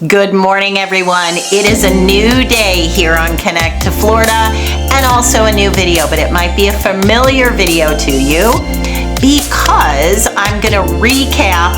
Good morning, everyone. It is a new day here on Connect to Florida and also a new video, but it might be a familiar video to you because I'm going to recap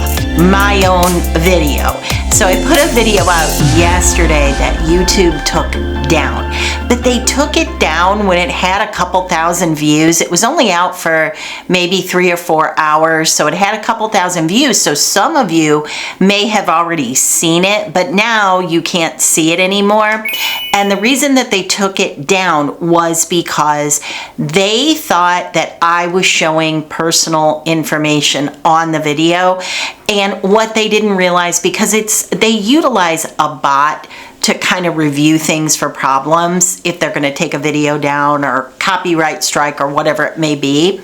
my own video. So I put a video out yesterday that YouTube took down, but they took it down when it had a couple thousand views. It was only out for maybe 3 or 4 hours, so it had a couple thousand views. So some of you may have already seen it, but now you can't see it anymore. And the reason that they took it down was because they thought that I was showing personal information on the video. And what they didn't realize, because they utilize a bot to kind of review things for problems if they're going to take a video down or copyright strike or whatever it may be.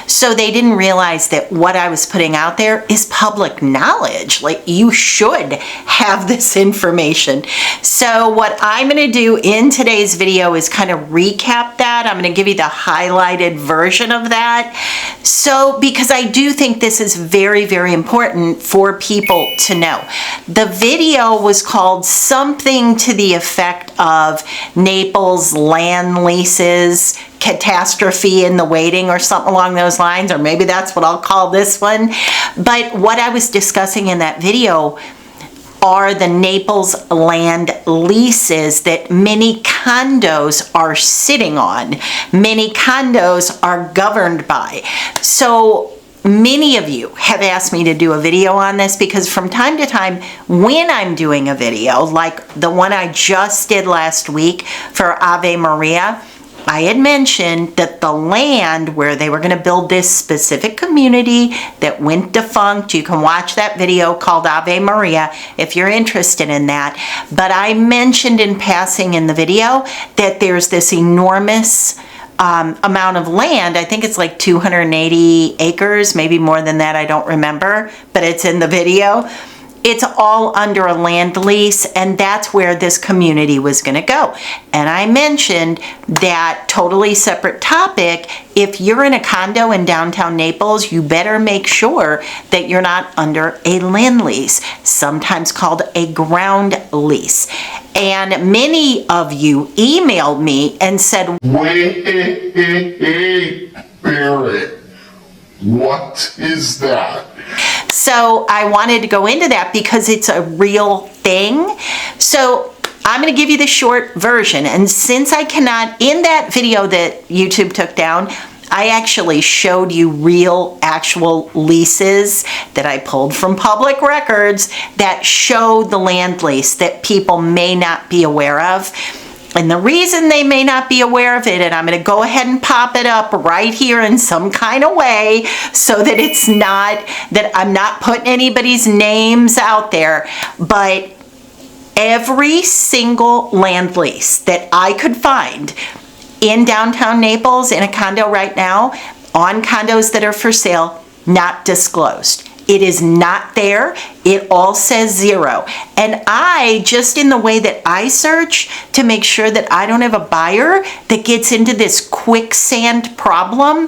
So they didn't realize that what I was putting out there is public knowledge. Like, you should have this information. So what I'm going to do in today's video is kind of recap that. I'm going to give you the highlighted version of that. So, because I do think this is very, very important for people to know. The video was called something to the effect of Naples land leases, catastrophe in the waiting, or something along those lines, or maybe that's what I'll call this one. But what I was discussing in that video are the Naples land leases that many condos are sitting on, many condos are governed by. So many of you have asked me to do a video on this because from time to time when I'm doing a video, like the one I just did last week for Ave Maria, I had mentioned that the land where they were going to build this specific community that went defunct, you can watch that video called Ave Maria if you're interested in that. But I mentioned in passing in the video that there's this enormous amount of land. I think it's like 280 acres, maybe more than that, I don't remember, but it's in the video. It's all under a land lease, and that's where this community was going to go. And I mentioned that totally separate topic. If you're in a condo in downtown Naples, you better make sure that you're not under a land lease, sometimes called a ground lease. And many of you emailed me and said, wait, Barrett, what is that? So I wanted to go into that because it's a real thing. So I'm going to give you the short version. And since I cannot, in that video that YouTube took down, I actually showed you real, actual leases that I pulled from public records that show the land lease that people may not be aware of. And the reason they may not be aware of it, and I'm going to go ahead and pop it up right here in some kind of way so that it's not, that I'm not putting anybody's names out there, but every single land lease that I could find in downtown Naples in a condo right now, on condos that are for sale, not disclosed. It is not there. It all says 0. And I, just in the way that I search to make sure that I don't have a buyer that gets into this quicksand problem,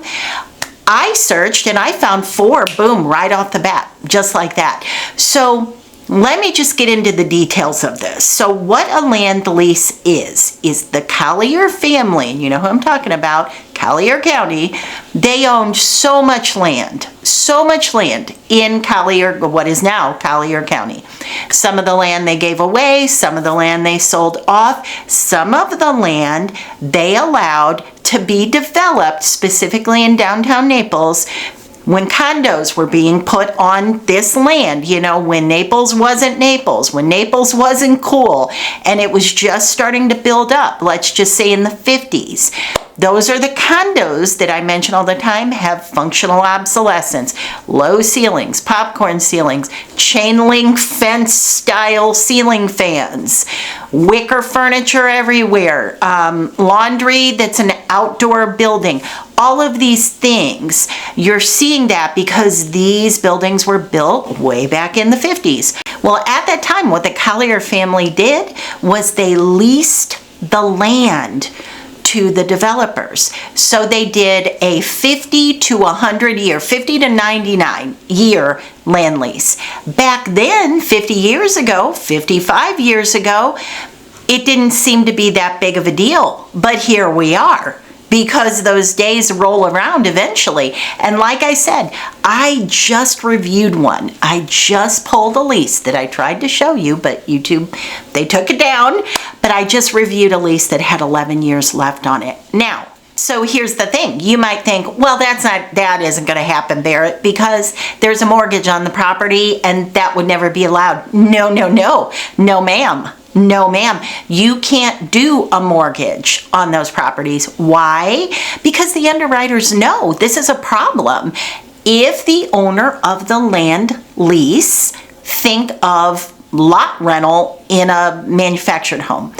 I searched and I found 4, boom, right off the bat, just like that. So let me just get into the details of this. So what a land lease is the Collier family, and you know who I'm talking about, Collier County. They owned so much land in Collier, what is now Collier County. Some of the land they gave away, some of the land they sold off, some of the land they allowed to be developed, specifically in downtown Naples, when condos were being put on this land, you know, when Naples wasn't Naples, when Naples wasn't cool, and it was just starting to build up, let's just say in the 50s. Those are the condos that I mention all the time have functional obsolescence, low ceilings, popcorn ceilings, chain link fence style ceiling fans, wicker furniture everywhere, laundry that's an outdoor building. All of these things, you're seeing that because these buildings were built way back in the 50s. Well, at that time, what the Collier family did was they leased the land to the developers. So they did a 50 to 100 year, 50 to 99 year land lease. Back then, 50 years ago, 55 years ago, it didn't seem to be that big of a deal. But here we are, because those days roll around eventually. And like I said, I just reviewed one. I just pulled a lease that I tried to show you, but YouTube, they took it down. But I just reviewed a lease that had 11 years left on it. Now, so here's the thing. You might think, well, that isn't going to happen, Barrett, because there's a mortgage on the property and that would never be allowed. No, no, no. No, ma'am. No, ma'am. You can't do a mortgage on those properties. Why? Because the underwriters know this is a problem. If the owner of the land lease, think of lot rental in a manufactured home.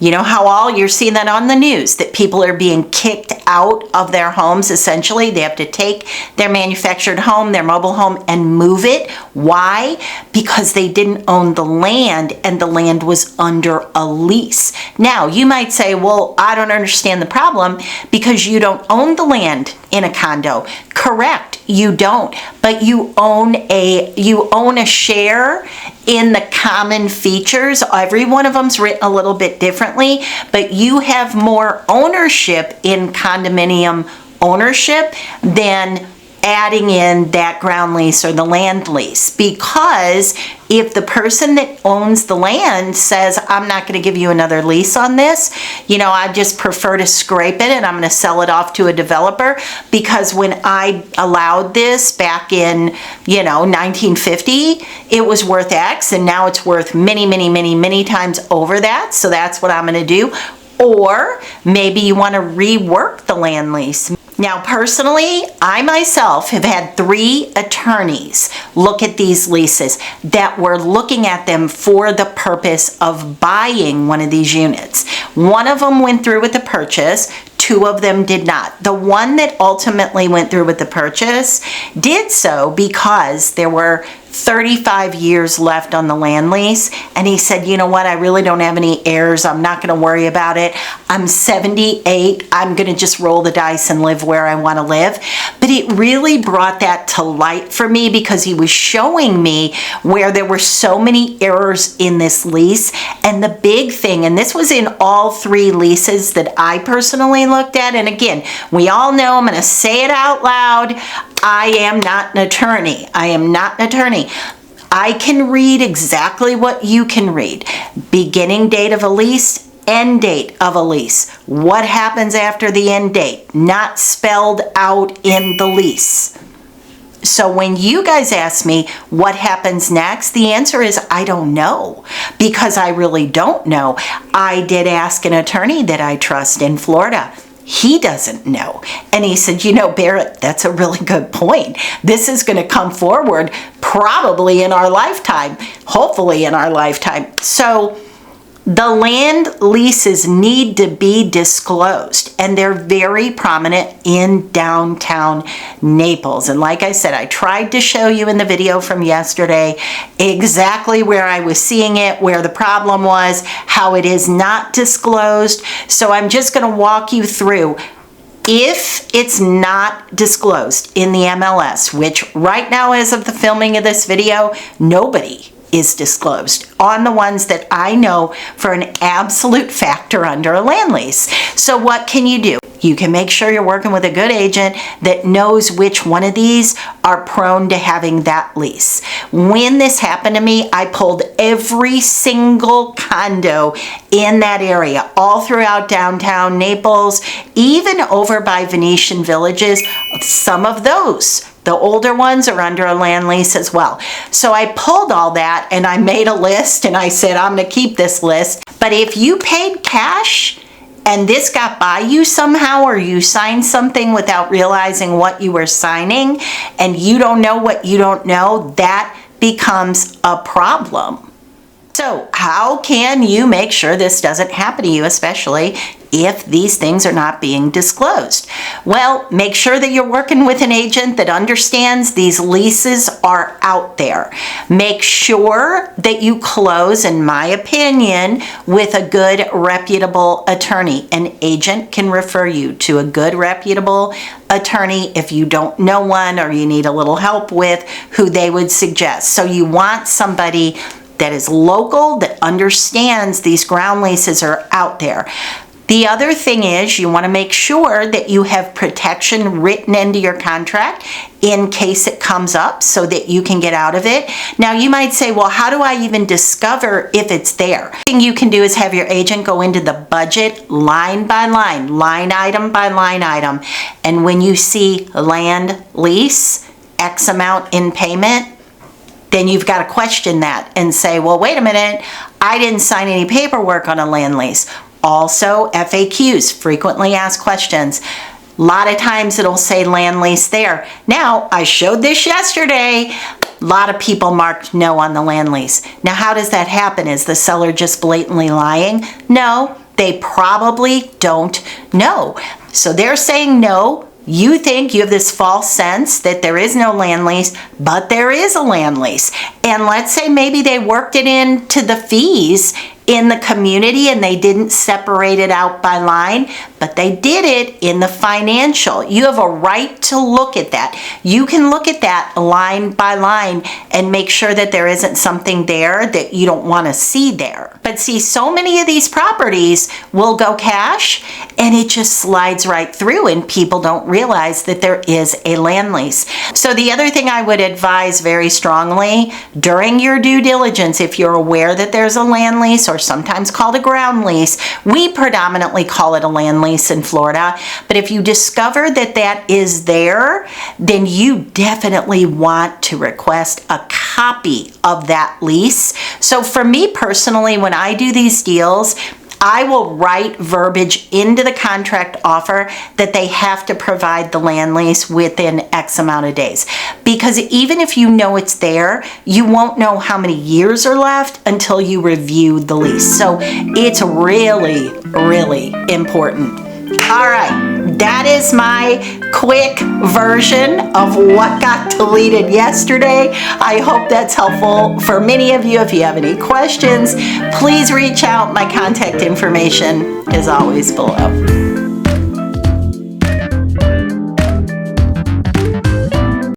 You know how you're seeing that on the news, that people are being kicked out of their homes, essentially. They have to take their manufactured home, their mobile home, and move it. Why? Because they didn't own the land and the land was under a lease. Now, you might say, well, I don't understand the problem because you don't own the land in a condo. Correct, you don't, but you own a share in the common features. Every one of them's written a little bit differently, but you have more ownership in condominium ownership than adding in that ground lease or the land lease. Because if the person that owns the land says, I'm not going to give you another lease on this, I just prefer to scrape it and I'm going to sell it off to a developer, because when I allowed this back in, 1950, it was worth X and now it's worth many, many, many, many times over that. So that's what I'm going to do. Or maybe you want to rework the land lease. Now, personally, I myself have had 3 attorneys look at these leases that were looking at them for the purpose of buying one of these units. One of them went through with the purchase. 2 of them did not. The one that ultimately went through with the purchase did so because there were 35 years left on the land lease. And he said, you know what, I really don't have any heirs. I'm not going to worry about it. I'm 78. I'm going to just roll the dice and live where I want to live. But it really brought that to light for me because he was showing me where there were so many errors in this lease. And the big thing, and this was in all 3 leases that I personally looked at. And again, we all know, I'm going to say it out loud, I am not an attorney. I am not an attorney. I can read exactly what you can read. Beginning date of a lease, end date of a lease. What happens after the end date? Not spelled out in the lease. So when you guys ask me what happens next, the answer is I don't know, because I really don't know. I did ask an attorney that I trust in Florida. He doesn't know. And he said, Barrett, that's a really good point. This is going to come forward probably in our lifetime, hopefully in our lifetime. So the land leases need to be disclosed, and they're very prominent in downtown Naples. And like I said, I tried to show you in the video from yesterday exactly where I was seeing it, where the problem was, how it is not disclosed. So I'm just going to walk you through. If it's not disclosed in the MLS, which right now as of the filming of this video, nobody is disclosed on the ones that I know for an absolute factor under a land lease. So what can you do? You can make sure you're working with a good agent that knows which one of these are prone to having that lease. When this happened to me, I pulled every single condo in that area, all throughout downtown Naples, even over by Venetian Villages. Some of those, the older ones, are under a land lease as well. So I pulled all that and I made a list and I said, I'm going to keep this list. But if you paid cash and this got by you somehow, or you signed something without realizing what you were signing, and you don't know what you don't know, that becomes a problem. So how can you make sure this doesn't happen to you, especially if these things are not being disclosed? Well, make sure that you're working with an agent that understands these leases are out there. Make sure that you close, in my opinion, with a good, reputable attorney. An agent can refer you to a good, reputable attorney if you don't know one or you need a little help with who they would suggest. So you want somebody that is local, that understands these ground leases are out there. The other thing is you want to make sure that you have protection written into your contract in case it comes up so that you can get out of it. Now you might say, well, how do I even discover if it's there? The thing you can do is have your agent go into the budget line by line, line item by line item. And when you see land lease, X amount in payment, then you've got to question that and say, well, wait a minute, I didn't sign any paperwork on a land lease. Also, FAQs, frequently asked questions. A lot of times it'll say land lease there. Now, I showed this yesterday. A lot of people marked no on the land lease. Now, how does that happen? Is the seller just blatantly lying? No, they probably don't know. So they're saying no. You think you have this false sense that there is no land lease, but there is a land lease. And let's say maybe they worked it into the fees in the community and they didn't separate it out by line, but they did it in the financial. You have a right to look at that. You can look at that line by line and make sure that there isn't something there that you don't want to see there. But see, so many of these properties will go cash and it just slides right through and people don't realize that there is a land lease. So the other thing I would advise very strongly during your due diligence, if you're aware that there's a land lease or sometimes called a ground lease, we predominantly call it a land lease in Florida, but if you discover that that is there, then you definitely want to request a copy of that lease. So for me personally, when I do these deals, I will write verbiage into the contract offer that they have to provide the land lease within X amount of days. Because even if you know it's there, you won't know how many years are left until you review the lease. So it's really, really important. All right, that is my quick version of what got deleted yesterday. I hope that's helpful for many of you. If you have any questions, please reach out. My contact information is always below.